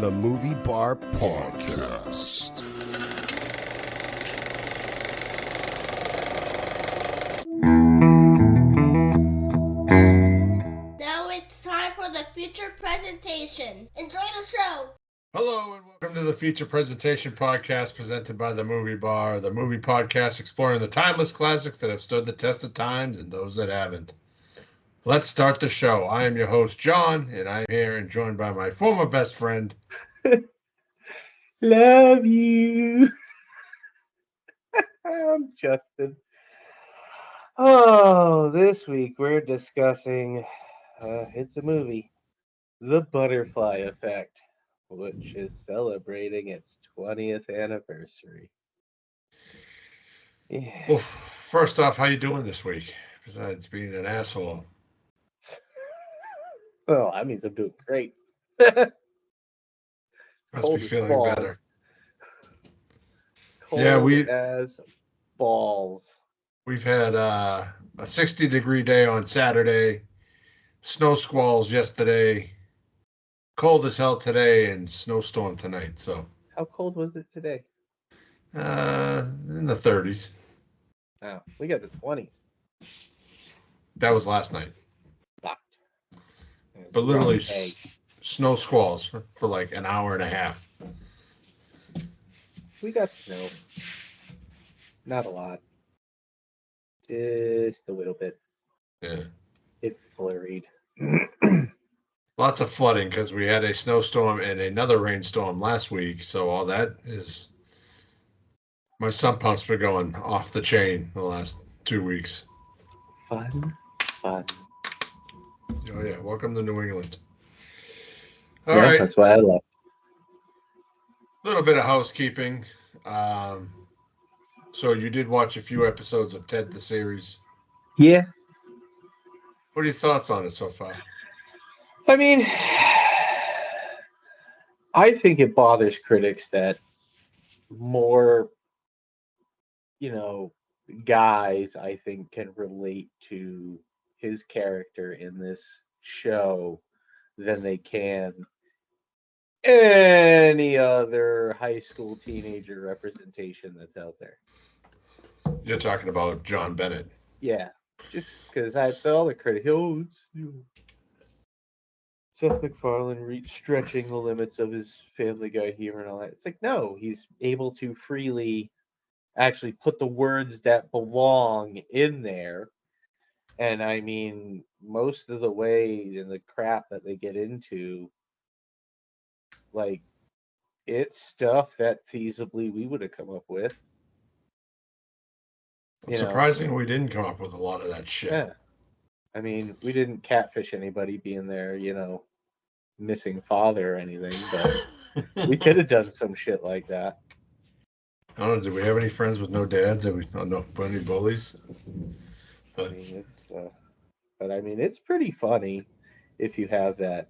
The Movie Bar Podcast. Now it's time for the feature presentation. Enjoy the show. Hello and welcome to the feature presentation podcast presented by the Movie Bar, the movie podcast exploring the timeless classics that have stood the test of times and those that haven't. Let's start the show. I am your host, John, and I'm here and joined by my former best friend. Love you. I'm Justin. Oh, this week we're discussing, it's a movie, The Butterfly Effect, which is celebrating its 20th anniversary. Yeah. Well, first off, how you doing this week? Besides being an asshole. Well, that means I'm doing great. Must Cold be as feeling balls. better. Cold Yeah, as balls. We've had a 60-degree day on Saturday, snow squalls yesterday, cold as hell today, and snowstorm tonight. So, How cold was it today? in the 30s. Oh, we got the 20s. That was last night. Locked. But literally Hey. snow squalls for like an hour and a half. We got snow. Not a lot. Just a little bit. Yeah. It flurried. Lots of flooding because we had a snowstorm and another rainstorm last week. So all that is, my sump pump's been going off the chain the last 2 weeks. Fun. Oh yeah, welcome to New England. All Yeah, right, that's why I left. a little bit of housekeeping. So you did watch a few episodes of Ted the series. Yeah. What are your thoughts on it so far? I mean, I think it bothers critics that more, guys, I think, can relate to his character in this show than they can any other high school teenager representation that's out there. You're talking about John Bennett. Yeah, just because I thought all the critics, Seth MacFarlane stretching the limits of his Family Guy humor and all that. It's like, no, he's able to freely actually put the words that belong in there. And I mean, most of the way in the crap that they get into, like, it's stuff that feasibly we would have come up with. It's surprising we didn't come up with a lot of that shit. Yeah. I mean, we didn't catfish anybody being their, missing father or anything, but we could have done some shit like that. I don't know. Do we have any friends with no dads? Have we no any bullies? I mean, it's pretty funny if you have that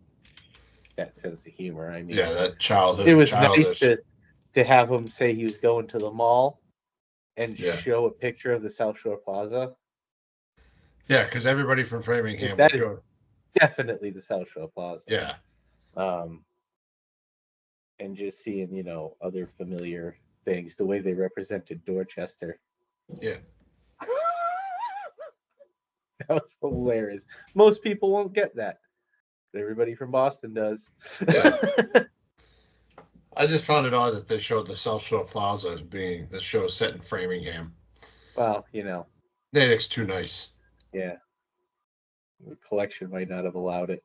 sense of humor. I mean, Yeah, that childhood. It was childish. nice to have him say he was going to the mall and show a picture of the South Shore Plaza. Yeah, because everybody from Framingham That would is go. definitely the South Shore Plaza. Yeah. And just seeing, other familiar things, the way they represented Dorchester. Yeah. That was hilarious. Most people won't get that, but everybody from Boston does. Yeah. I just found it odd that they showed the South Shore Plaza as being the show set in Framingham. Well, Natick's too nice. Yeah. The collection might not have allowed it.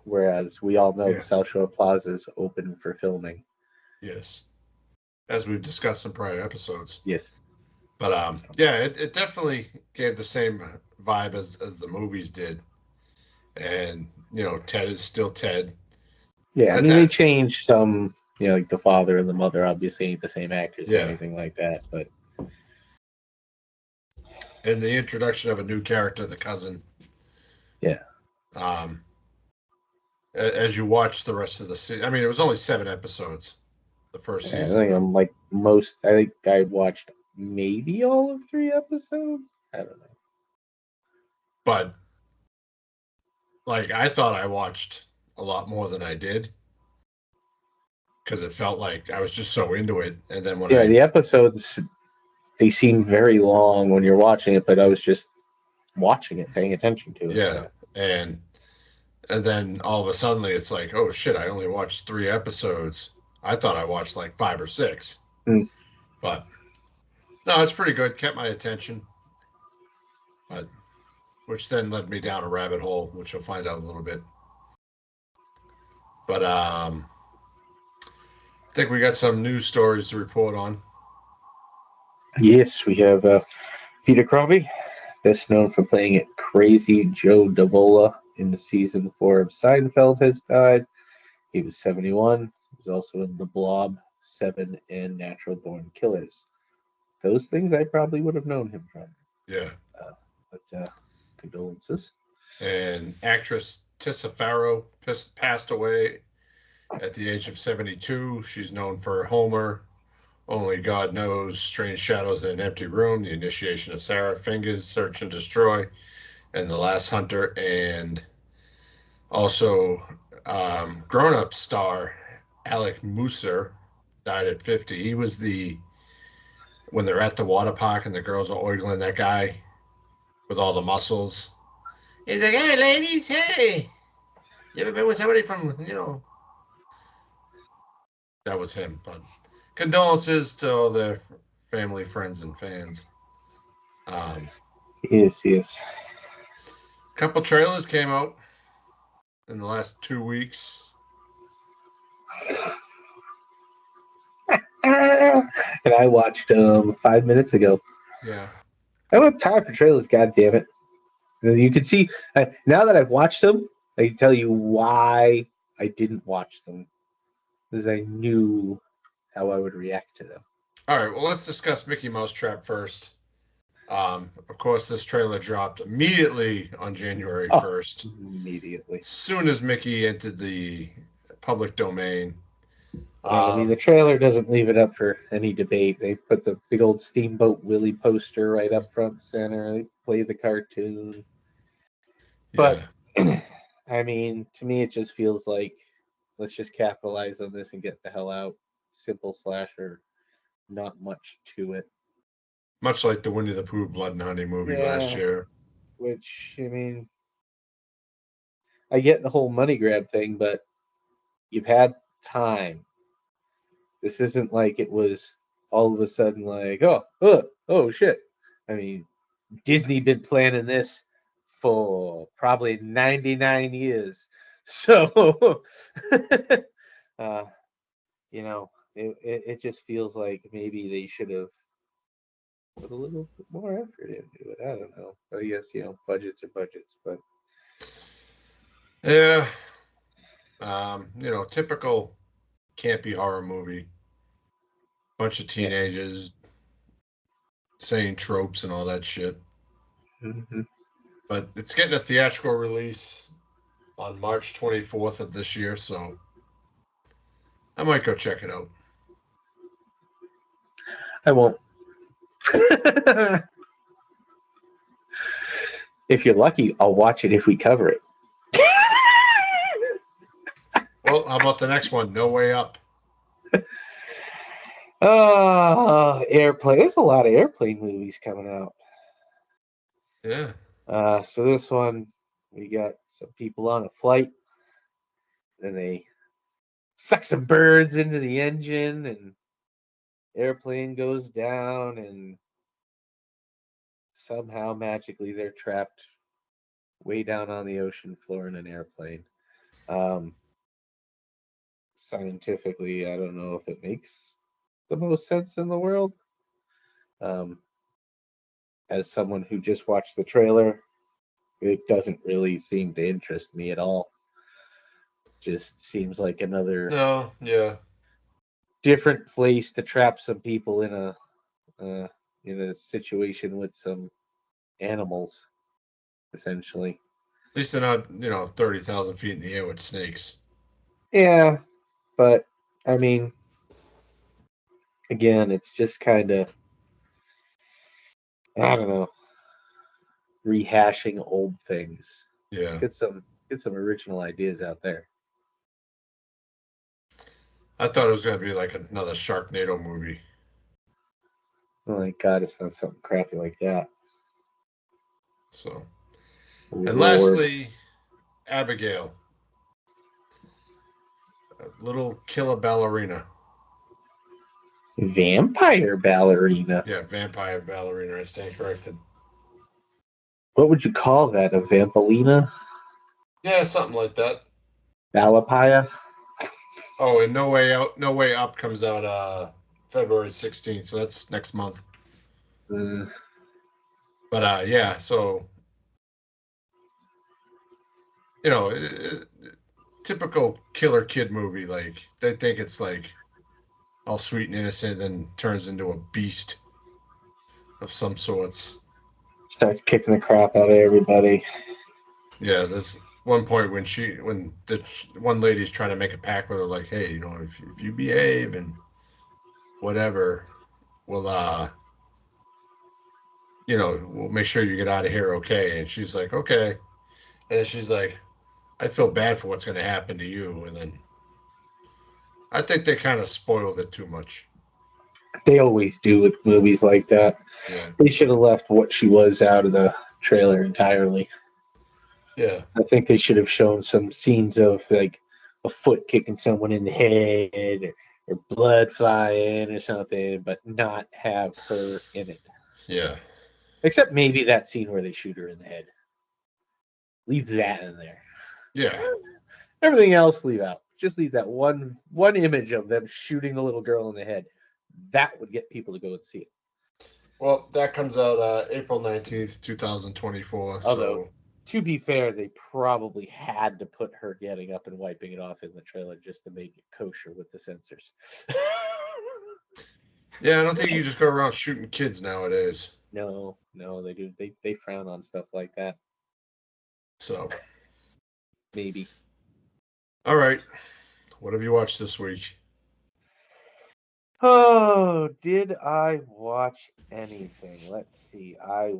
Whereas we all know the South Shore Plaza is open for filming. Yes. As we've discussed in prior episodes. Yes. But it definitely gave the same vibe as the movies did. And, Ted is still Ted. Yeah, I mean, they changed some, like the father and the mother obviously ain't the same actors or anything like that, but. And the introduction of a new character, the cousin. Yeah. As you watch the rest of the season, I mean, it was only 7 episodes, the first season. I think I watched maybe all of 3 episodes. I don't know. But, I thought I watched a lot more than I did. because it felt like I was just so into it. And then when the episodes, they seem very long when you're watching it, but I was just watching it, paying attention to it. yeah, and then all of a sudden it's like, oh shit, I only watched 3 episodes. I thought I watched like 5 or 6. Hmm. But no, it's pretty good. Kept my attention, but which then led me down a rabbit hole, which you'll find out in a little bit. But I think we got some news stories to report on. Yes, we have Peter Crombie, best known for playing it Crazy Joe Davola in the season 4 of Seinfeld, has died. He was 71. He was also in The Blob, Seven, and Natural Born Killers. Those things I probably would have known him from. Yeah. But condolences. And actress Tissa Farrow passed away at the age of 72. She's known for Homer, Only God Knows, Strange Shadows in an Empty Room, The Initiation of Sarah, Fingers, Search and Destroy, and The Last Hunter. And also grown-up star Alec Musser died at 50. He was when they're at the water park and the girls are oiling that guy with all the muscles. He's like, hey, ladies, hey. You ever been with somebody from, That was him. But condolences to all their family, friends, and fans. Yes. A couple trailers came out in the last 2 weeks. And I watched 5 minutes ago. Yeah. I don't have time for trailers, God damn it. You can see, now that I've watched them, I can tell you why I didn't watch them. Because I knew how I would react to them. All right. Well, let's discuss Mickey Mouse Trap first. Of course, this trailer dropped immediately on January 1st. Immediately. As soon as Mickey entered the public domain. I mean, the trailer doesn't leave it up for any debate. They put the big old Steamboat Willie poster right up front center. They play the cartoon. But, I mean, to me, it just feels like, let's just capitalize on this and get the hell out. Simple slasher. Not much to it. Much like the Winnie the Pooh Blood and Honey movie last year. Which, I mean, I get the whole money grab thing, but you've had time. This isn't like it was all of a sudden like, oh shit. I mean, Disney been planning this for probably 99 years. So, it just feels like maybe they should have put a little bit more effort into it. I don't know. But I guess, budgets are budgets, but yeah. Typical campy horror movie. Bunch of teenagers saying tropes and all that shit. Mm-hmm. But it's getting a theatrical release on March 24th of this year, so I might go check it out. I won't. If you're lucky, I'll watch it if we cover it. Well, how about the next one? No Way Up. Airplane. There's a lot of airplane movies coming out. Yeah. So this one, we got some people on a flight, and they suck some birds into the engine, and airplane goes down, and somehow magically they're trapped way down on the ocean floor in an airplane. Scientifically, I don't know if it makes the most sense in the world. As someone who just watched the trailer, it doesn't really seem to interest me at all. Just seems like another different place to trap some people in a situation with some animals, essentially. At least they're not, 30,000 feet in the air with snakes. Yeah, but I mean, again, it's just kind of, I don't know, rehashing old things. Yeah. Let's get some original ideas out there. I thought it was going to be like another Sharknado movie. Oh my God, it's not something crappy like that. So, and Lord. lastly, Abigail, a little killer ballerina. Vampire ballerina. Yeah, vampire ballerina. I stand corrected. What would you call that? A vampalina? Yeah, something like that. Balapaya? Oh, and No Way Out, No Way Up comes out February 16th, so that's next month. Uh, But yeah, so typical killer kid movie. Like they think it's like all sweet and innocent, then turns into a beast of some sorts. Starts kicking the crap out of everybody. Yeah, there's one point when the one lady's trying to make a pact with her, like, hey, if you behave and whatever, we'll we'll make sure you get out of here okay. And she's like, okay. And then she's like, I feel bad for what's going to happen to you. And then I think they kind of spoiled it too much. They always do with movies like that. Yeah. They should have left what she was out of the trailer entirely. Yeah. I think they should have shown some scenes of like a foot kicking someone in the head or blood flying or something, but not have her in it. Yeah. Except maybe that scene where they shoot her in the head. Leave that in there. Yeah. Everything else leave out. Just leave that one image of them shooting the little girl in the head. That would get people to go and see it. Well, that comes out April 19th, 2024. Although, So, to be fair, they probably had to put her getting up and wiping it off in the trailer just to make it kosher with the censors. yeah, I don't think you just go around shooting kids nowadays. No, they do. They frown on stuff like that. So, Maybe. all right. What have you watched this week? Oh, did I watch anything? Let's see. I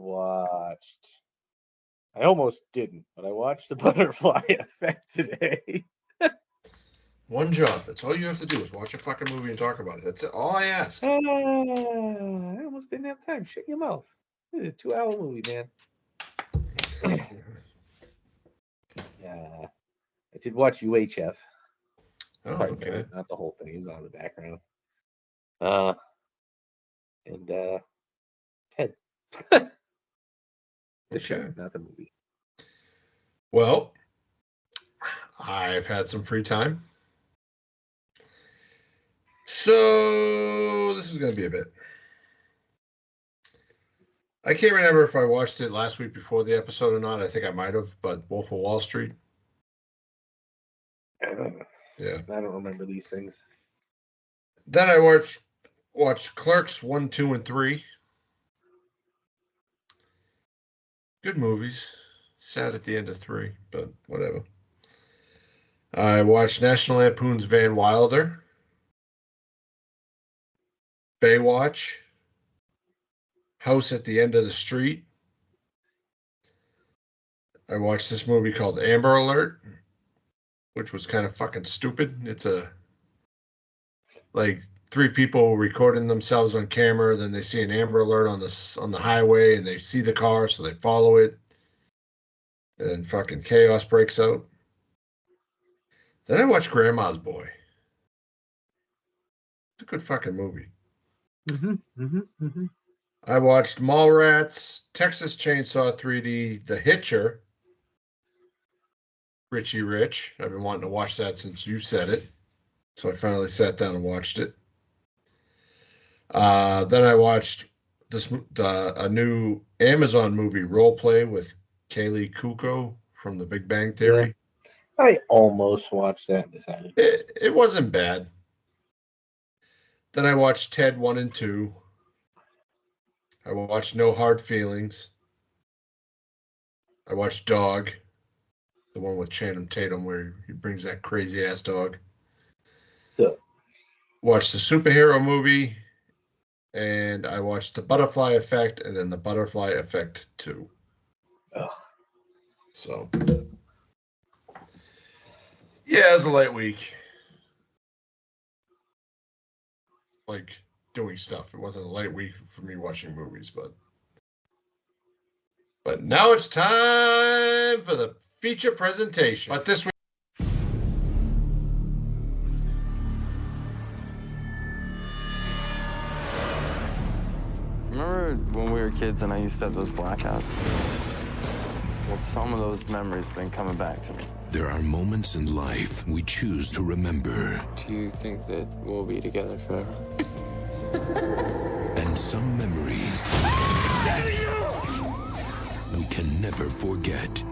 almost didn't, but I watched the Butterfly Effect today. One job. That's all you have to do is watch a fucking movie and talk about it. That's all I ask. I almost didn't have time. Shut your mouth. It's a 2-hour movie, man. I did watch UHF. Oh, Part of okay. it, not the whole thing. It was on in the background. And Ted. The show, Okay. not the movie. Well, I've had some free time. So this is going to be a bit. I can't remember if I watched it last week before the episode or not. I think I might have, but Wolf of Wall Street. Yeah. I don't remember these things. Then I watched Clerks 1, 2, and 3. Good movies. Sad at the end of 3, but whatever. I watched National Lampoon's Van Wilder. Baywatch. House at the End of the Street. I watched this movie called Amber Alert, which was kind of fucking stupid. It's like 3 people recording themselves on camera, then they see an Amber Alert on the highway, and they see the car, so they follow it, and fucking chaos breaks out. Then I watched Grandma's Boy. It's a good fucking movie. I watched Mallrats, Texas Chainsaw 3D, The Hitcher, Richie Rich. I've been wanting to watch that since you said it, so I finally sat down and watched it. Then I watched a new Amazon movie, Role Play, with Kaylee Kuko from The Big Bang Theory. Yeah. I almost watched that and decided. It wasn't bad. Then I watched Ted 1 and 2. I watched No Hard Feelings. I watched Dog, the one with Channing Tatum where he brings that crazy ass dog. So, Watched the superhero movie, and I watched The Butterfly Effect and then The Butterfly Effect 2. So, yeah, it was a light week. like doing stuff. It wasn't a light week for me watching movies, but now it's time for the feature presentation. But this week. Remember when we were kids and I used to have those blackouts? Well, some of those memories have been coming back to me. There are moments in life we choose to remember. Do you think that we'll be together forever? And some memories we can never forget.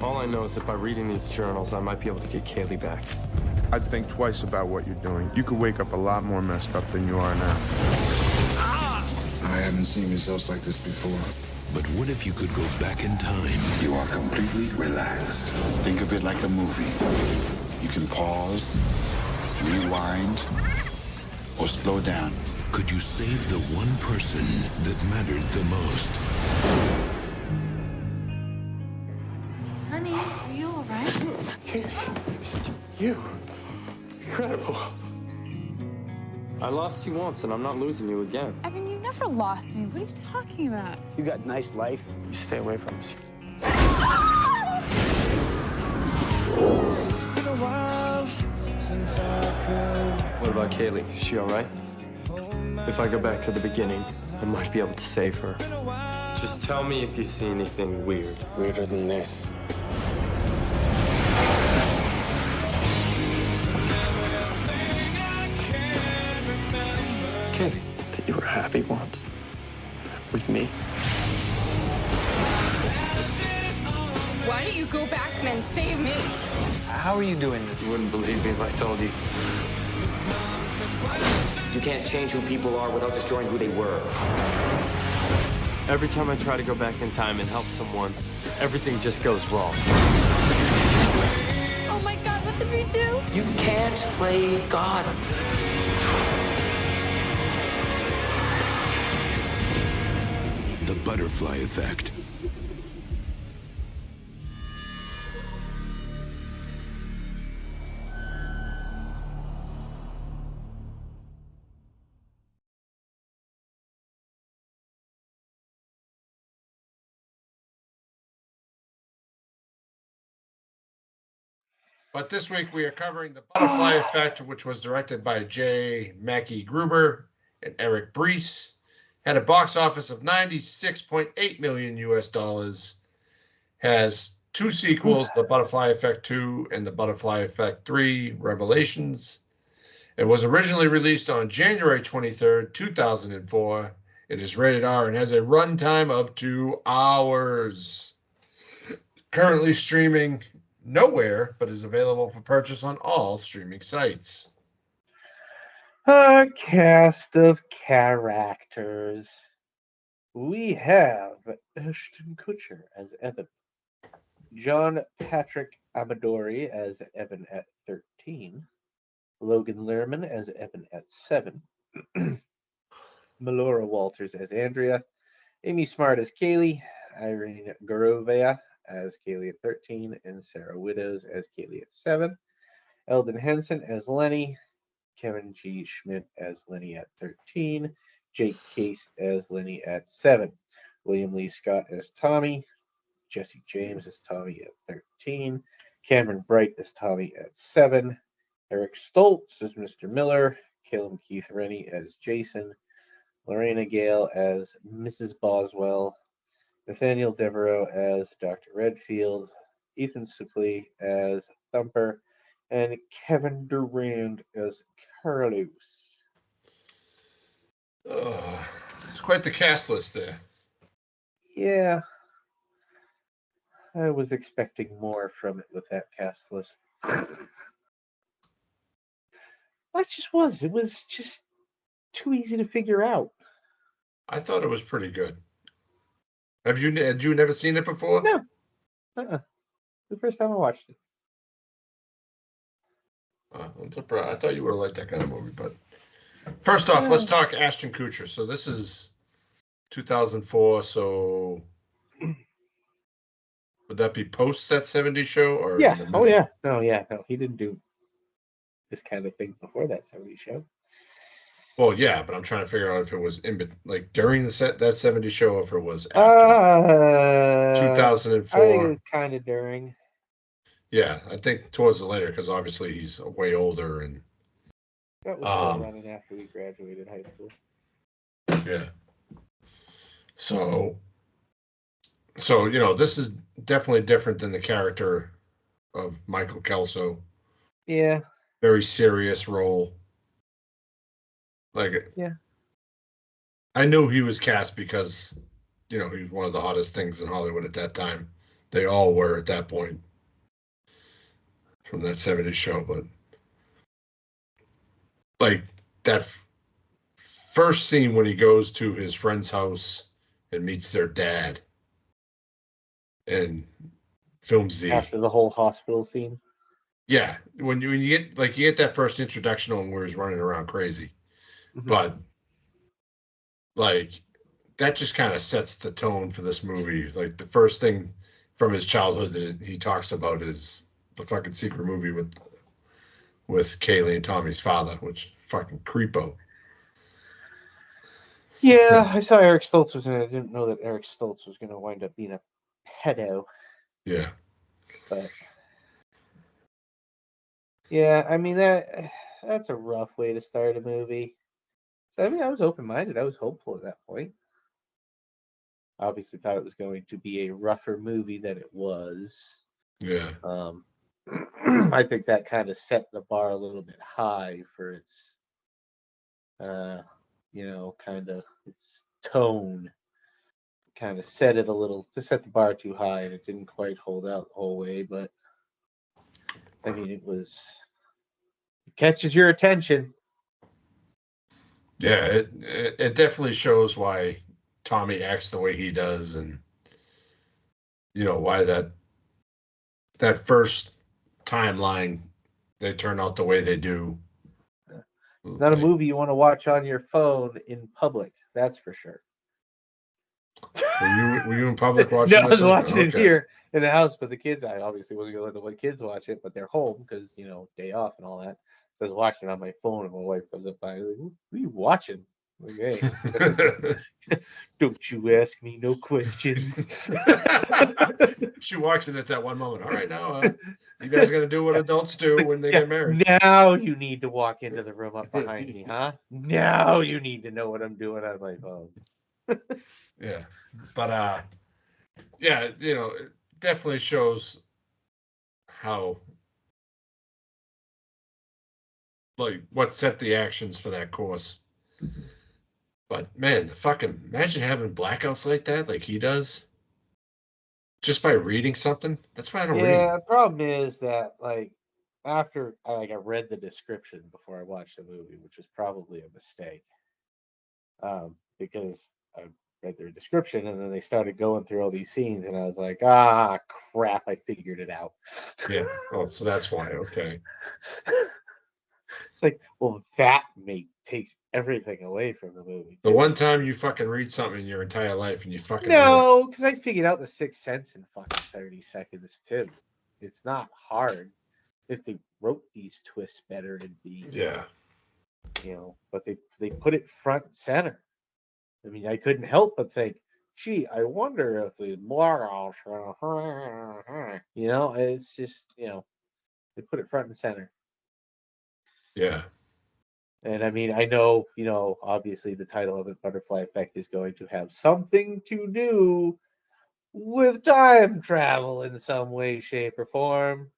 All I know is that by reading these journals, I might be able to get Kaylee back. I'd think twice about what you're doing. You could wake up a lot more messed up than you are now. I haven't seen results like this before. But what if you could go back in time? You are completely relaxed. Think of it like a movie. You can pause, rewind, or slow down. Could you save the one person that mattered the most? Honey, are you all right? You. Incredible. I lost you once, and I'm not losing you again. Evan, you never lost me. What are you talking about? You got a nice life. You stay away from us. It's been a while since I could. What about Kaylee? Is she all right? If I go back to the beginning, I might be able to save her. Just tell me if you see anything weird. Weirder than this. Kaylee, that you were happy once with me. Why don't you go back and save me? How are you doing this? You wouldn't believe me if I told you. You can't change who people are without destroying who they were. Every time I try to go back in time and help someone, everything just goes wrong. Oh my God, what did we do? You can't play God. The butterfly effect. But this week we are covering The Butterfly Effect, which was directed by J. Mackie Gruber and Eric Brees. Had a box office of 96.8 million US dollars. Has two sequels, The Butterfly Effect 2 and The Butterfly Effect 3 Revelations. It was originally released on January 23rd, 2004. It is rated R and has a runtime of 2 hours. Currently streaming nowhere, but is available for purchase on all streaming sites. A cast of characters. We have Ashton Kutcher as Evan, John Patrick Amadori as Evan at 13, Logan Lerman as Evan at 7, Melora Walters as Andrea, Amy Smart as Kaylee, Irene Gorovea as Kaylee at 13, and Sarah Widows as Kaylee at 7, Eldon Henson as Lenny, Kevin G. Schmidt as Lenny at 13, Jake Case as Lenny at 7, William Lee Scott as Tommy, Jesse James as Tommy at 13, Cameron Bright as Tommy at 7, Eric Stoltz as Mr. Miller, Caleb Keith Rennie as Jason, Lorena Gale as Mrs. Boswell, Nathaniel Devereaux as Dr. Redfield, Ethan Suplee as Thumper, and Kevin Durand as Carlos. It's quite the cast list there. Yeah. I was expecting more from it with that cast list. It just was. It was just too easy to figure out. I thought it was pretty good. Had you never seen it before? No. The first time I watched it. I'm surprised. I thought you would have liked that kind of movie. But first off, let's talk Ashton Kutcher. So this is 2004. So would that be post that 70s show or? Yeah. Oh yeah. No. Yeah. No. He didn't do. this kind of thing before that 70s show. Well, yeah, but I'm trying to figure out if it was like during that 70s show, or if it was after 2004. I think it was kind of during. Yeah, I think towards the later, because obviously he's way older, and that was still running after we graduated high school. Yeah. So this is definitely different than the character of Michael Kelso. Yeah. Very serious role. Like, yeah, I knew he was cast because, he was one of the hottest things in Hollywood at that time. They all were at that point from that 70s show. But like that first scene when he goes to his friend's house and meets their dad and films after the whole hospital scene. Yeah, when you get that first introduction on where he's running around crazy, but like that just kind of sets the tone for this movie. Like the first thing from his childhood that he talks about is the fucking secret movie with Kaylee and Tommy's father, which fucking creepo. Yeah, I saw Eric Stoltz was in it. I didn't know that Eric Stoltz was going to wind up being a pedo. Yeah, but yeah, I mean that's a rough way to start a movie. So I mean, I was open-minded. I was hopeful at that point. I obviously thought it was going to be a rougher movie than it was. Yeah. I think that kind of set the bar a little bit high for its, kind of its tone. Kind of set it a little, to set the bar too high, and it didn't quite hold out the whole way. But I mean, it catches your attention. Yeah, it definitely shows why Tommy acts the way he does, and why that first timeline they turn out the way they do. It's not a movie you want to watch on your phone in public, that's for sure. Were you in public watching? No, I was watching it here in the house, but the kids, I obviously wasn't going to let the kids watch it, but they're home because day off and all that. So I was watching it on my phone, and my wife comes up by, like, "What are you watching?" I'm like, "Hey, don't you ask me no questions." She walks in at that one moment. All right, now you guys got to do what adults do when they get married. Now you need to walk into the room up behind me, huh? Now you need to know what I'm doing on my phone. Yeah, but yeah, it definitely shows how, like, what set the actions for that course. But man, imagine having blackouts like that, like he does, just by reading something. That's why I don't read. Yeah, the problem is that, like, after I read the description before I watched the movie, which was probably a mistake, because I read their description and then they started going through all these scenes, and I was like, crap, I figured it out. Yeah. Oh, so that's why. Okay. It's like, well, that takes everything away from the movie. The one time you fucking read something in your entire life and you fucking No, because I figured out the Sixth Sense in fucking 30 seconds too. It's not hard. If they wrote these twists better, it'd be but they put it front and center. I mean, I couldn't help but think, gee, I wonder if the it's just they put it front and center. Yeah. And I mean, I know, obviously the title of it, Butterfly Effect, is going to have something to do with time travel in some way, shape, or form.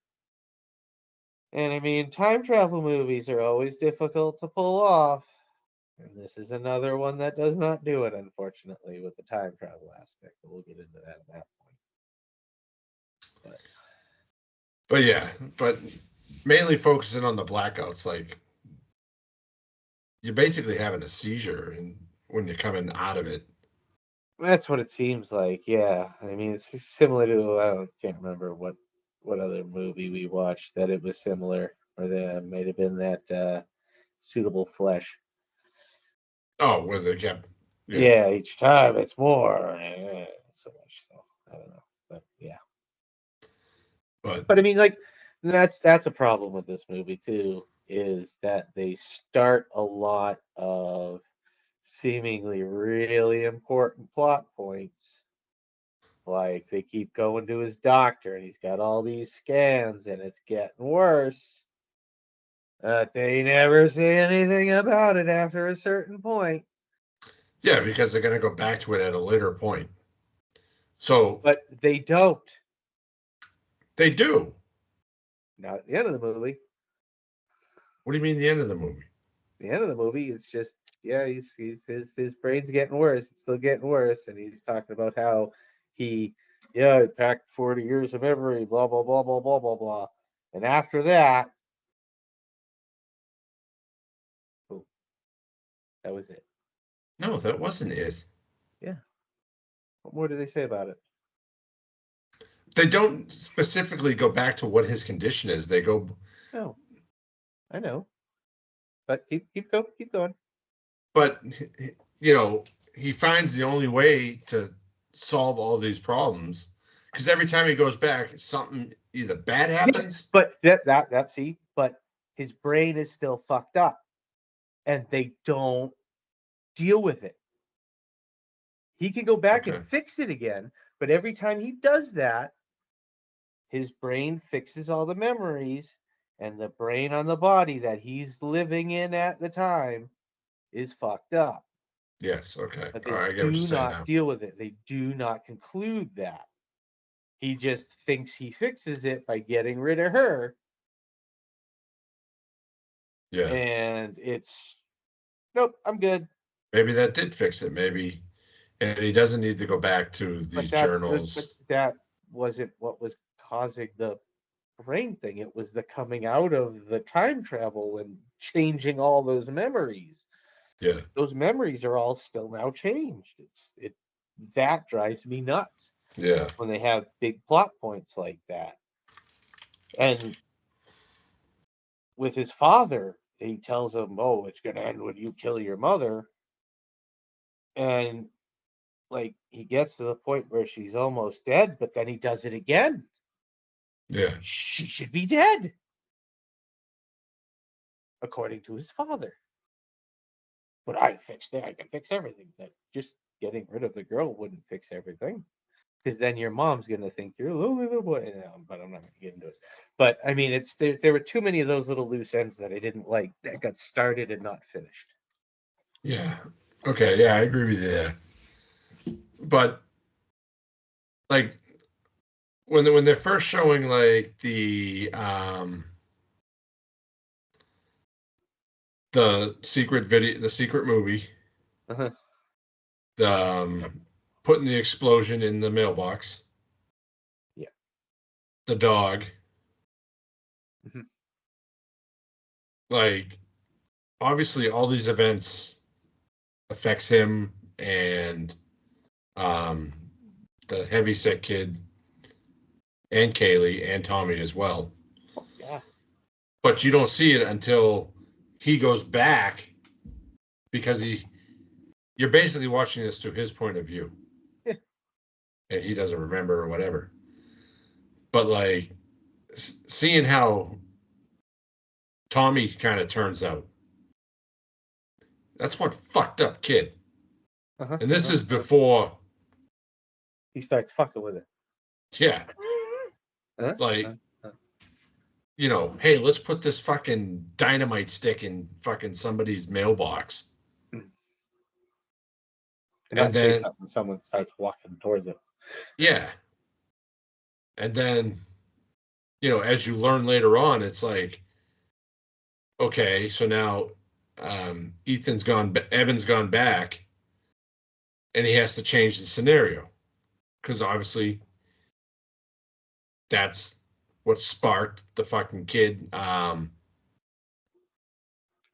And I mean, time travel movies are always difficult to pull off. And this is another one that does not do it, unfortunately, with the time travel aspect. But we'll get into that at that point. But yeah, but mainly focusing on the blackouts, like you're basically having a seizure when you're coming out of it. That's what it seems like, yeah. I mean, it's similar to, I can't remember what other movie we watched that it was similar, or that might have been that Suitable Flesh. Oh, where they kept. Yeah, each time it's more. So much. So I don't know, but yeah. But I mean, like, that's a problem with this movie too. is that they start a lot of seemingly really important plot points. Like they keep going to his doctor and he's got all these scans and it's getting worse. But they never say anything about it after a certain point. Yeah, because they're going to go back to it at a later point. So, but they don't. They do. Not at the end of the movie. What do you mean the end of the movie? The end of the movie, it's just he's his brain's getting worse. It's still getting worse, and he's talking about how he packed 40 years of memory, blah blah blah blah blah blah blah. And after that, boom, that was it. No, that wasn't it. Yeah. What more do they say about it? They don't specifically go back to what his condition is. They go. No, I know, but keep going. But he finds the only way to solve all these problems because every time he goes back, something either bad happens. But but his brain is still fucked up, and they don't deal with it. He can go back and fix it again, but every time he does that, his brain fixes all the memories, and the brain on the body that he's living in at the time is fucked up. Yes, okay. But they I get what you're do saying not now. deal with it. They do not conclude that. He just thinks he fixes it by getting rid of her. Yeah. And it's, nope, I'm good. Maybe that did fix it. Maybe, and he doesn't need to go back to these journals. But that wasn't what was causing the brain thing. It was the coming out of the time travel and changing all those memories. Yeah. Those memories are all still now changed. That drives me nuts. Yeah. When they have big plot points like that. And with his father, he tells him, "Oh, it's going to end when you kill your mother." And like he gets to the point where she's almost dead, but then he does it again. Yeah. She should be dead, according to his father. But I fixed it. I can fix everything. That just getting rid of the girl wouldn't fix everything. Because then your mom's gonna think you're a lonely little boy. No, but I'm not gonna get into it. But I mean, there were too many of those little loose ends that I didn't like that got started and not finished. Yeah. Okay. Yeah, I agree with you there. But like when they're first showing like the secret video, the secret movie, Uh-huh. the putting the explosion in the mailbox. Yeah. The dog. Mm-hmm. Like, obviously, all these events affects him and the heavyset kid and Kaylee and Tommy as well. Yeah. But you don't see it until he goes back because you're basically watching this through his point of view. Yeah. And he doesn't remember or whatever. But like seeing how Tommy kind of turns out, that's one fucked up kid. Uh-huh. And this is before he starts fucking with it. Yeah. Like, hey, let's put this fucking dynamite stick in fucking somebody's mailbox. And then someone starts walking towards it. Yeah. And then, as you learn later on, it's like, okay, so now Evan's gone back, and he has to change the scenario. Because obviously that's what sparked the fucking kid,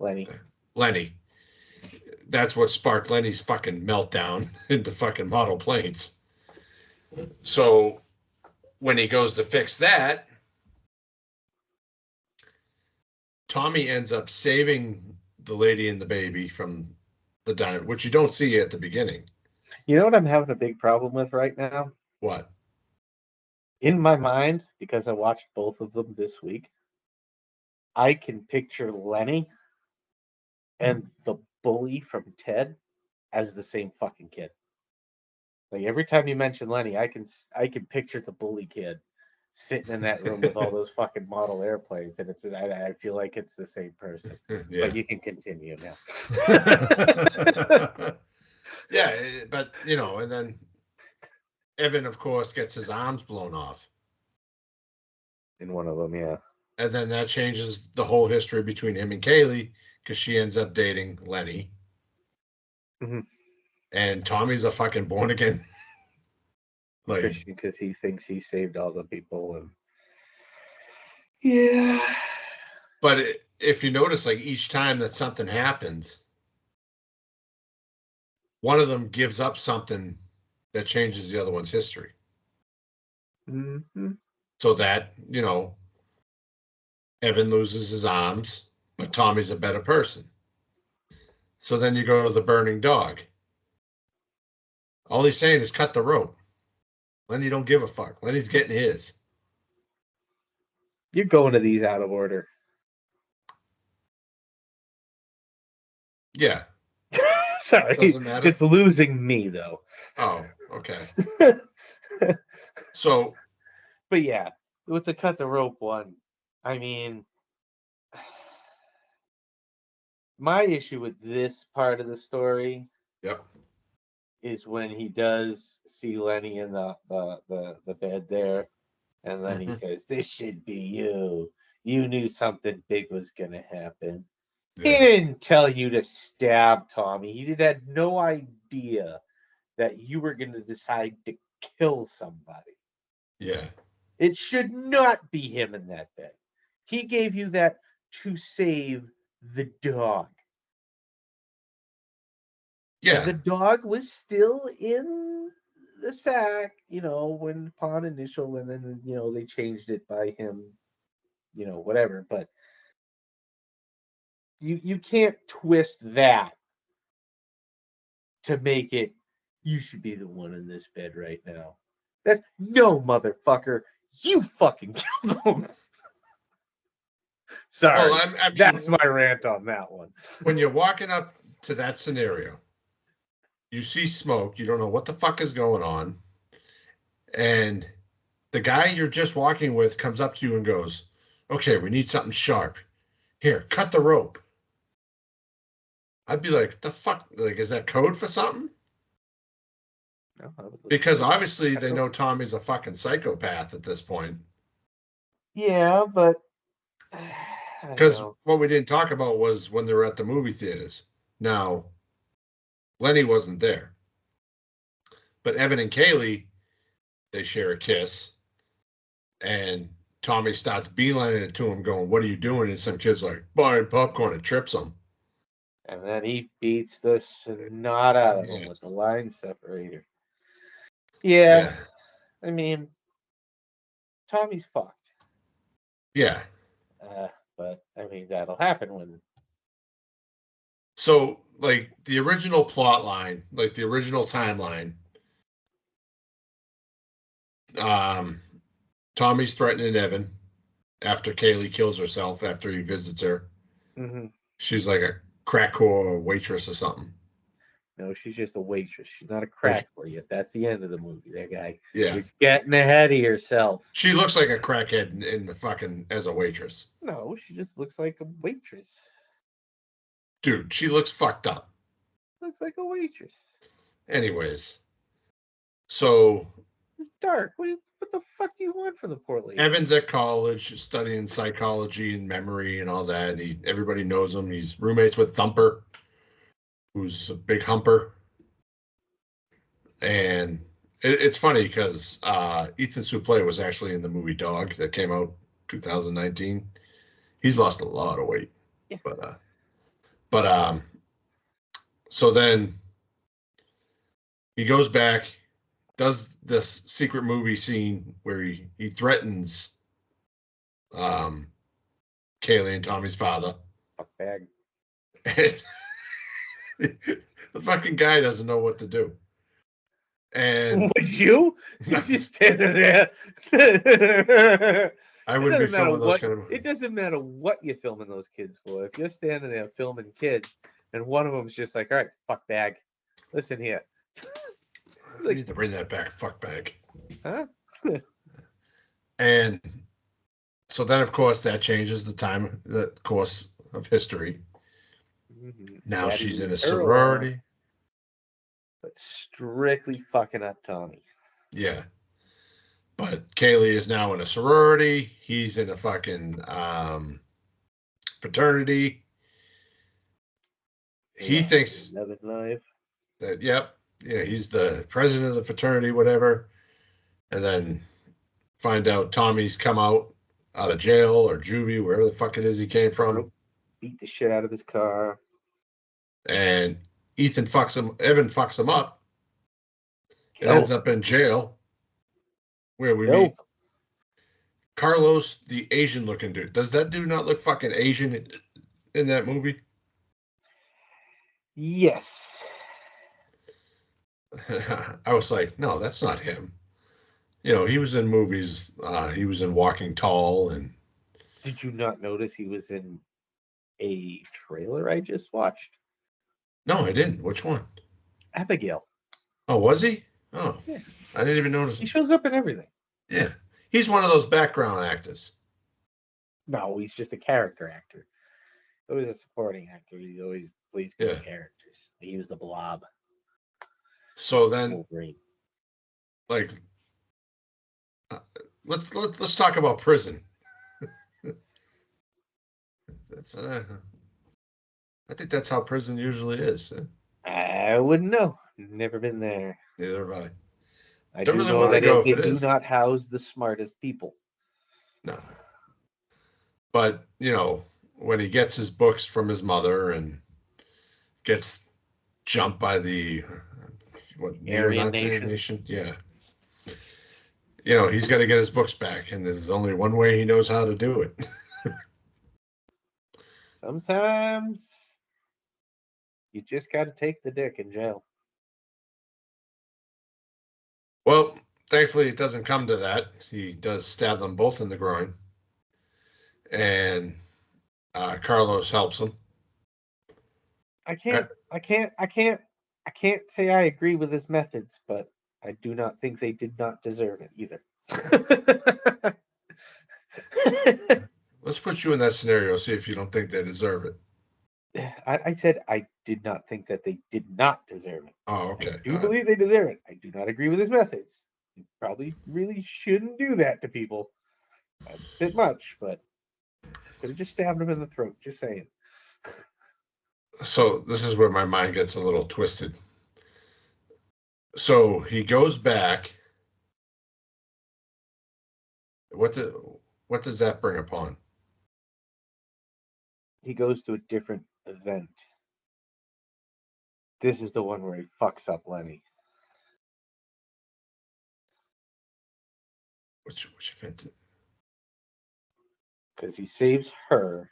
Lenny. That's what sparked Lenny's fucking meltdown into fucking model planes. So when he goes to fix that, Tommy ends up saving the lady and the baby from the diner, which you don't see at the beginning. You know what I'm having a big problem with right now? What? In my mind, because I watched both of them this week, I can picture Lenny and the bully from Ted as the same fucking kid. Like every time you mention Lenny, I can picture the bully kid sitting in that room with all those fucking model airplanes, and I feel like it's the same person. Yeah. But you can continue now. Yeah, but and then Evan, of course, gets his arms blown off. In one of them, yeah. And then that changes the whole history between him and Kaylee because she ends up dating Lenny. Mm-hmm. And Tommy's a fucking born again. Christian, because he thinks he saved all the people. And yeah. But if you notice, like each time that something happens, one of them gives up something that changes the other one's history. Mm-hmm. So that, Evan loses his arms, but Tommy's a better person. So then you go to the burning dog. All he's saying is cut the rope. Lenny don't give a fuck. Lenny's getting his. You're going to these out of order. Yeah. Sorry. Doesn't matter. It's losing me, though. Oh, okay. So. But yeah, with the cut the rope one, I mean, my issue with this part of the story is when he does see Lenny in the bed there, and then he says, "This should be you. You knew something big was gonna happen." Yeah. He didn't tell you to stab Tommy. He had no idea that you were gonna decide to kill somebody. Yeah. It should not be him in that bed. He gave you that to save the dog. Yeah. And the dog was still in the sack, when upon initial, and then, they changed it by him, whatever. But you can't twist that to make it, you should be the one in this bed right now. No, motherfucker. You fucking killed him. Sorry. Well, I mean, that's my rant on that one. When you're walking up to that scenario, you see smoke, you don't know what the fuck is going on, and the guy you're just walking with comes up to you and goes, "Okay, we need something sharp. Here, cut the rope." I'd be like, the fuck? Like, is that code for something? No, because obviously they know Tommy's a fucking psychopath at this point. Yeah, but because what we didn't talk about was when they were at the movie theaters. Now, Lenny wasn't there, but Evan and Kaylee, they share a kiss, and Tommy starts beelining it to him, going, "What are you doing?" And some kid's like, "Buying popcorn," and trips him. And then he beats the snot out of him with the line separator. Yeah. I mean, Tommy's fucked. Yeah. But I mean, that'll happen when. So, like the original plot line, like the original timeline, Tommy's threatening Evan after Kaylee kills herself after he visits her. Mm-hmm. She's like a crack whore waitress or something. No, she's just a waitress. She's not a crack for you. That's the end of the movie. That guy. Yeah. You're getting ahead of yourself. She looks like a crackhead in the fucking as a waitress. No, she just looks like a waitress. Dude, she looks fucked up. Looks like a waitress. Anyways. So. It's dark. What the fuck do you want from the poor lady? Evan's at college studying psychology and memory and all that. Everybody knows him. He's roommates with Thumper, who's a big humper. And it's funny because Ethan Suplee was actually in the movie Dog that came out 2019. He's lost a lot of weight. Yeah. But so then he goes back, does this secret movie scene where he threatens Kaylee and Tommy's father. Fuck bag. The fucking guy doesn't know what to do. And would you? You just standing there. I wouldn't be doesn't matter filming those what kind of. it doesn't matter what you're filming those kids for. If you're standing there filming kids, and one of them's just like, "All right, fuck bag, listen here." We need to bring that back. Fuck bag. Huh? And so then, of course, that changes the course of history. Mm-hmm. Now Daddy she's in a leaves her alone, sorority. but strictly fucking up Tommy. Yeah. But Kaylee is now in a sorority. He's in a fucking fraternity. He thinks Love life. that, yep, yeah, he's the president of the fraternity, whatever. And then find out Tommy's come out of jail or juvie, wherever the fuck it is he came from. Beat the shit out of his car. And Evan fucks him up and ends up in jail where we meet Carlos, the Asian looking dude. Does that dude not look fucking Asian in that movie? Yes. I was like, no, that's not him. You know, he was in movies. He was in Walking Tall. And did you not notice he was in a trailer I just watched? No, I didn't. Which one? Abigail. Oh, was he? Oh, yeah. I didn't even notice. He shows up in everything. Yeah, he's one of those background actors. No, he's just a character actor. Always a supporting actor. He always plays good characters. He was the Blob. So then, Wolverine. Like, let's talk about prison. That's I think that's how prison usually is. I wouldn't know. Never been there. Neither have I. I Don't do really know want to that go they if it do is. not house the smartest people. No. But, you know, when he gets his books from his mother and gets jumped by the Aryan nation. Yeah. You know, he's got to get his books back, and there's only one way he knows how to do it. Sometimes you just got to take the dick in jail. Well, thankfully, it doesn't come to that. He does stab them both in the groin, and Carlos helps him. I can't say I agree with his methods, but I do not think they did not deserve it either. Let's put you in that scenario, see if you don't think they deserve it. I said I did not think that they did not deserve it. Oh, okay. I do believe they deserve it. I do not agree with his methods. He probably really shouldn't do that to people. That's a bit much, but could have just stabbed him in the throat. Just saying. So this is where my mind gets a little twisted. So he goes back. What does that bring upon? He goes to a different event. This is the one where he fucks up Lenny. Which event? Because he saves her,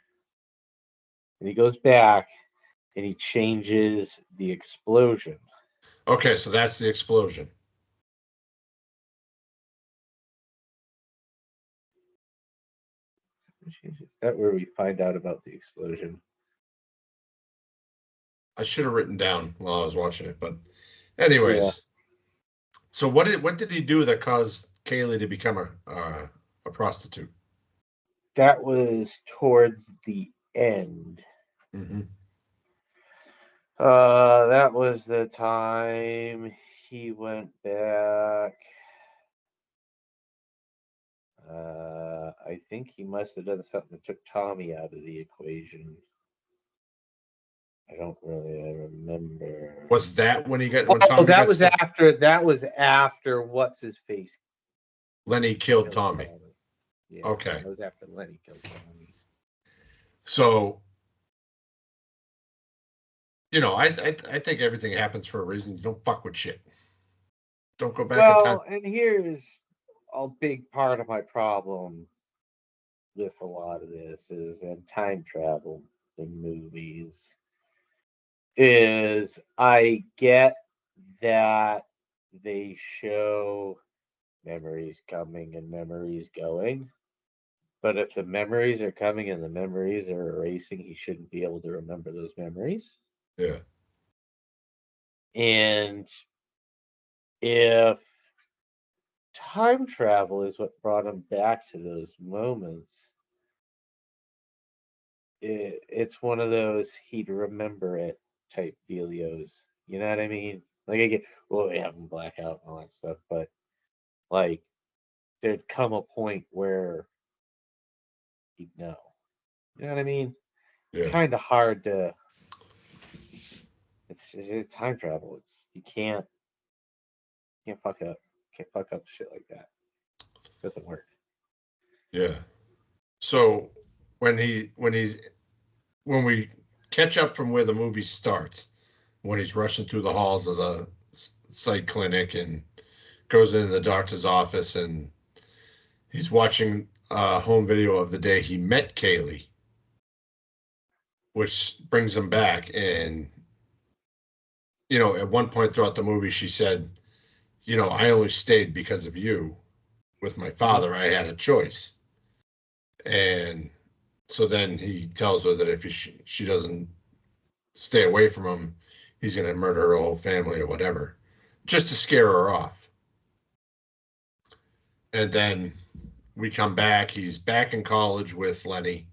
and he goes back, and he changes the explosion. Okay, so that's the explosion. Is that where we find out about the explosion? I should have written down while I was watching it, but anyways. Yeah. So what did he do that caused Kaylee to become a prostitute? That was towards the end. Mm-hmm. That was the time he went back. I think he must have done something that took Tommy out of the equation. I don't really remember. Was that when he got? That was after what's his face? Lenny killed Tommy. Yeah, okay. That was after Lenny killed Tommy. So, you know, I think everything happens for a reason. You don't fuck with shit. Don't go back in time. Well, and here's a big part of my problem with a lot of this is in time travel in movies is I get that they show memories coming and memories going, But if the memories are coming and the memories are erasing, he shouldn't be able to remember those memories. Yeah. And if time travel is what brought him back to those moments, it's one of those he'd remember it type dealios. You know what I mean? Like, I get, well, we have him blackout and all that stuff, but like, there'd come a point where he'd know. You know what I mean? Yeah. It's kind of hard to. It's time travel. You can't fuck up. Can't fuck up shit like that. It doesn't work. Yeah. So when we catch up from where the movie starts, when he's rushing through the halls of the psych clinic and goes into the doctor's office and he's watching a home video of the day he met Kaylee, which brings him back. And, at one point throughout the movie, she said, I only stayed because of you. With my father, I had a choice. And so then he tells her that if she doesn't stay away from him, he's going to murder her whole family or whatever, just to scare her off. And then we come back. He's back in college with Lenny.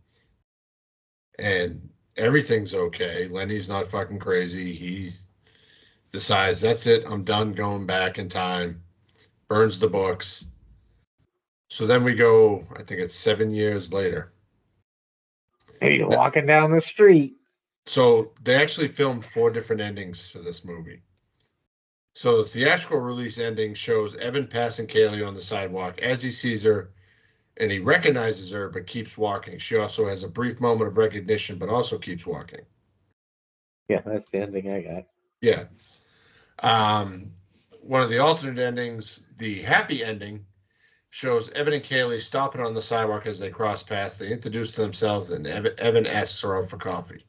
And everything's okay. Lenny's not fucking crazy. He decides, that's it. I'm done going back in time. Burns the books. So then we go, I think it's 7 years later. He's walking down the street. So they actually filmed 4 different endings for this movie. So the theatrical release ending shows Evan passing Kaylee on the sidewalk as he sees her, and he recognizes her but keeps walking. She also has a brief moment of recognition but also keeps walking. Yeah, that's the ending I got. Yeah. One of the alternate endings, the happy ending, shows Evan and Kaylee stopping on the sidewalk as they cross paths. They introduce themselves, and Evan asks her out for coffee.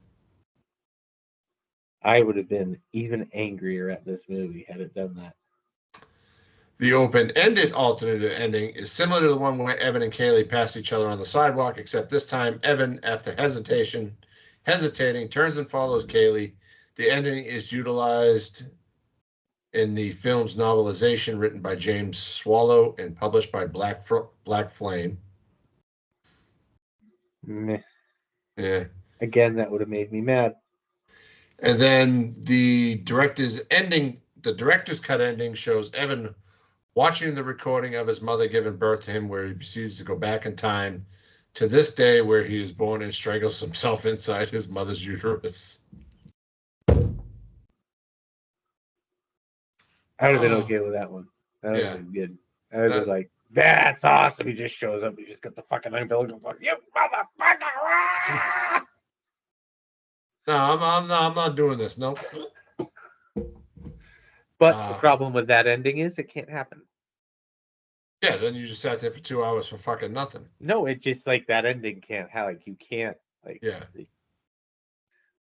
I would have been even angrier at this movie had it done that. The open-ended alternate ending is similar to the one where Evan and Kaylee pass each other on the sidewalk, except this time Evan, after hesitating, turns and follows Kaylee. The ending is utilized in the film's novelization written by James Swallow and published by Black Flame. Meh. Yeah. Again, that would have made me mad. And then the director's cut ending shows Evan watching the recording of his mother giving birth to him, where he proceeds to go back in time to this day where he is born and strangles himself inside his mother's uterus. I would have been okay with that one. That would have been good. I would have been like, that's awesome. He just shows up. He just got the fucking umbilical cord. You motherfucker! No, I'm not doing this. No. But the problem with that ending is it can't happen. Yeah, then you just sat there for 2 hours for fucking nothing. No, it just like that ending can't have, like, you can't, like, yeah,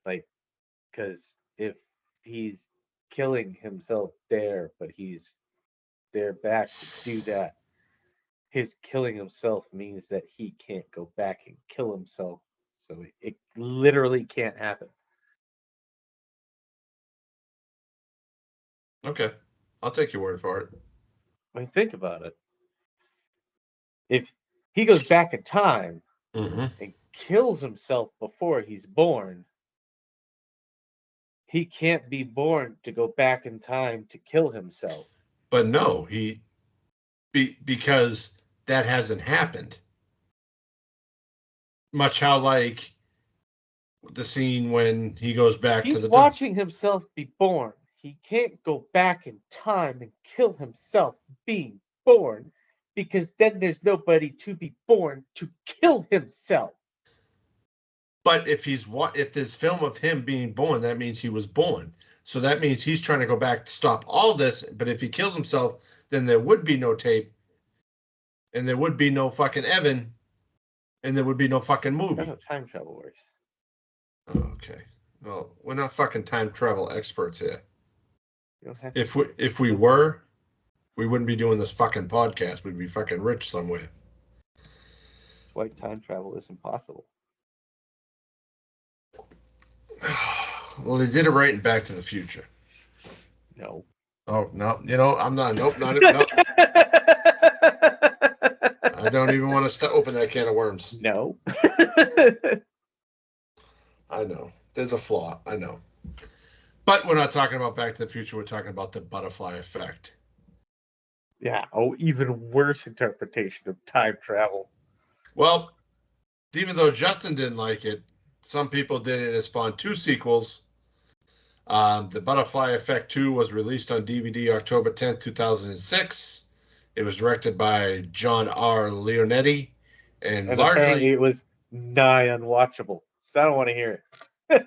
like, because if he's killing himself there, but he's there back to do that, his killing himself means that he can't go back and kill himself. So it literally can't happen. Okay, I'll take your word for it. I mean, think about it. If he goes back in time and kills himself before he's born, he can't be born to go back in time to kill himself. But no, because that hasn't happened. Much how like the scene when he goes back to the watching himself be born. He can't go back in time and kill himself being born, because then there's nobody to be born to kill himself. But if there's film of him being born, that means he was born. So that means he's trying to go back to stop all this. But if he kills himself, then there would be no tape, and there would be no fucking Evan, and there would be no fucking movie. That's how time travel works. Oh, okay. Well, we're not fucking time travel experts here. If we were, we wouldn't be doing this fucking podcast. We'd be fucking rich somewhere. why time travel is impossible. Well, they did it right in Back to the Future. No. Oh no, I'm not. Nope, not no. I don't even want to open that can of worms. No. I know there's a flaw. I know, but we're not talking about Back to the Future. We're talking about the butterfly effect. Yeah. Oh, even worse interpretation of time travel. Well, even though Justin didn't like it, some people did, and it spawned 2 sequels. The Butterfly Effect 2 was released on DVD October 10th, 2006. It was directed by John R. Leonetti, and largely apparently it was nigh unwatchable. So I don't want to hear it.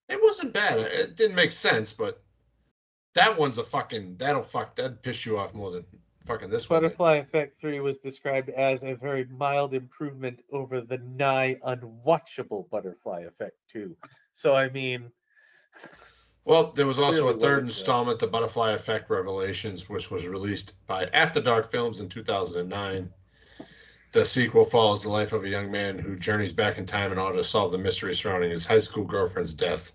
it wasn't bad. It didn't make sense, but that one's a fucking that'd piss you off more than fucking this one. Butterfly Effect 3 was described as a very mild improvement over the nigh unwatchable Butterfly Effect 2. So I mean, well, there was also a Clearly third what it's installment, The Butterfly Effect Revelations, which was released by After Dark Films in 2009. The sequel follows the life of a young man who journeys back in time in order to solve the mystery surrounding his high school girlfriend's death.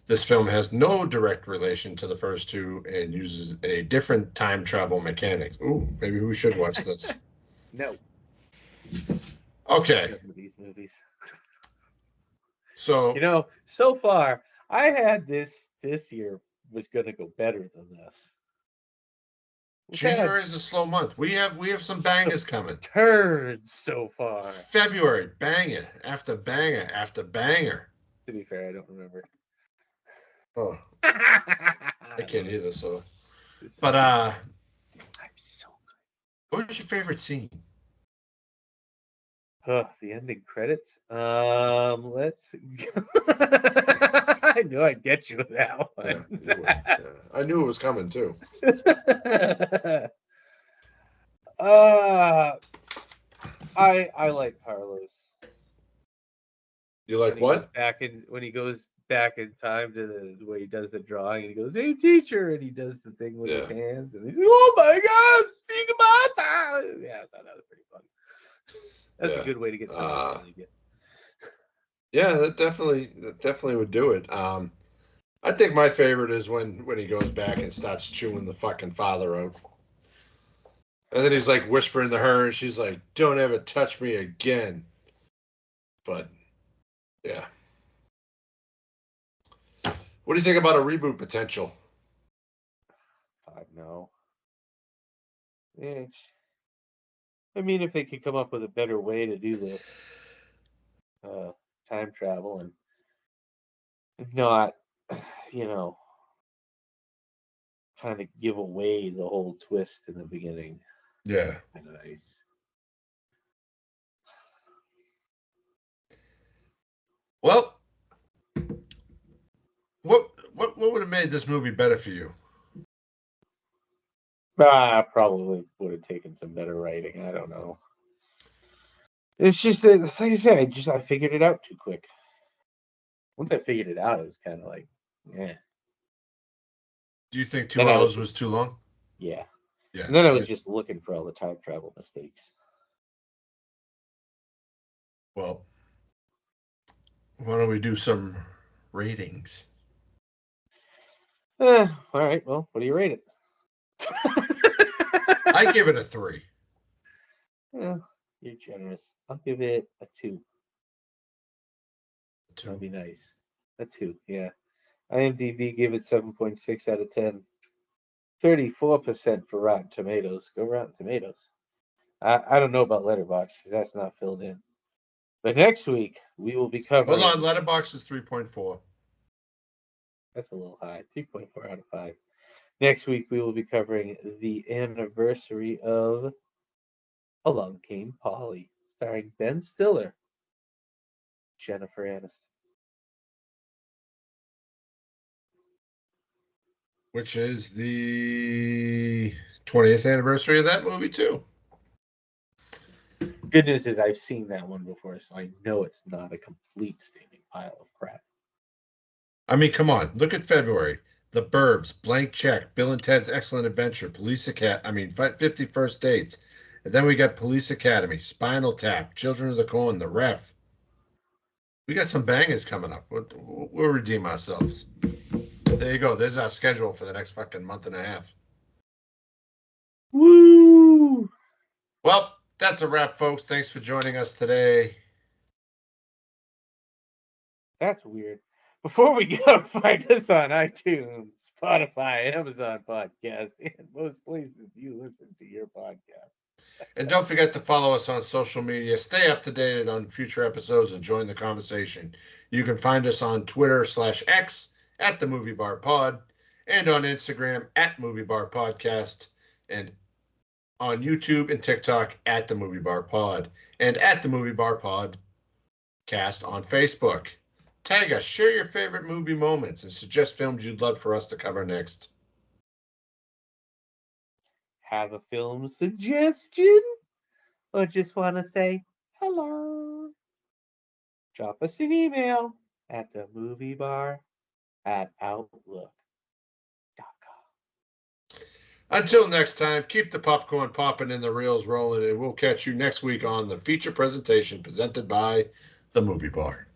This film has no direct relation to the first 2 and uses a different time travel mechanics. Ooh, maybe we should watch this. no. Okay. These movies. So so far I had this year was going to go better than this. January is a slow month. We have some bangers coming. Turds so far. February, banger after banger after banger. To be fair, I don't remember. Oh, I can't either. So, but I'm so good. What was your favorite scene? The ending credits. Let's. I knew I'd get you with that one. Yeah, I knew it was coming too. I like Carlos. You like what? When he goes back in time to the way he does the drawing, and he goes, "Hey, teacher," and he does the thing with his hands, and he's, "Oh my God, stigmata!" Yeah, I thought that was pretty fun. That's a good way to get something. Yeah, that definitely would do it. I think my favorite is when he goes back and starts chewing the fucking father out. And then he's like whispering to her, and she's like, "Don't ever touch me again." But, yeah. What do you think about a reboot potential? No. I mean, if they could come up with a better way to do the time travel and not, kind of give away the whole twist in the beginning. Yeah. Nice. Well, what would have made this movie better for you? Probably would have taken some better writing. I don't know. It's just that, like I said, I figured it out too quick. Once I figured it out, it was kind of like, yeah. Do you think 2 hours was too long? Yeah. Yeah. And then I was just looking for all the time travel mistakes. Well, why don't we do some ratings? All right. Well, what do you rate it? I give it a 3. Yeah, you're generous. I'll give it a 2. 2. That'd be nice. A 2, yeah. IMDb gave it 7.6 out of 10. 34% for Rotten Tomatoes. Go Rotten Tomatoes. I don't know about Letterboxd because that's not filled in. But next week we will be covering. Hold on, Letterboxd is 3.4. That's a little high. 3.4 out of 5. Next week we will be covering the anniversary of Along Came Polly, starring Ben Stiller, Jennifer Aniston. Which is the 20th anniversary of that movie, too. Good news is I've seen that one before, so I know it's not a complete steaming pile of crap. I mean, come on. Look at February. The Burbs, Blank Check, Bill and Ted's Excellent Adventure, 50 First Dates, And then we got Police Academy, Spinal Tap, Children of the Corn, The Ref. We got some bangers coming up. We'll redeem ourselves. There you go. There's our schedule for the next fucking month and a half. Woo! Well, that's a wrap, folks. Thanks for joining us today. That's weird. Before we go, find us on iTunes, Spotify, Amazon Podcasts, and most places you listen to your podcasts. And don't forget to follow us on social media. Stay up to date on future episodes and join the conversation. You can find us on Twitter/X at the Movie Bar Pod, and on Instagram at Movie Bar Podcast, and on YouTube and TikTok at the Movie Bar Pod, and at the Movie Bar Podcast on Facebook. Tag us, share your favorite movie moments, and suggest films you'd love for us to cover next. Have a film suggestion? Or just want to say hello? Drop us an email at themoviebar@outlook.com. Until next time, keep the popcorn popping and the reels rolling, and we'll catch you next week on the feature presentation presented by the Movie Bar.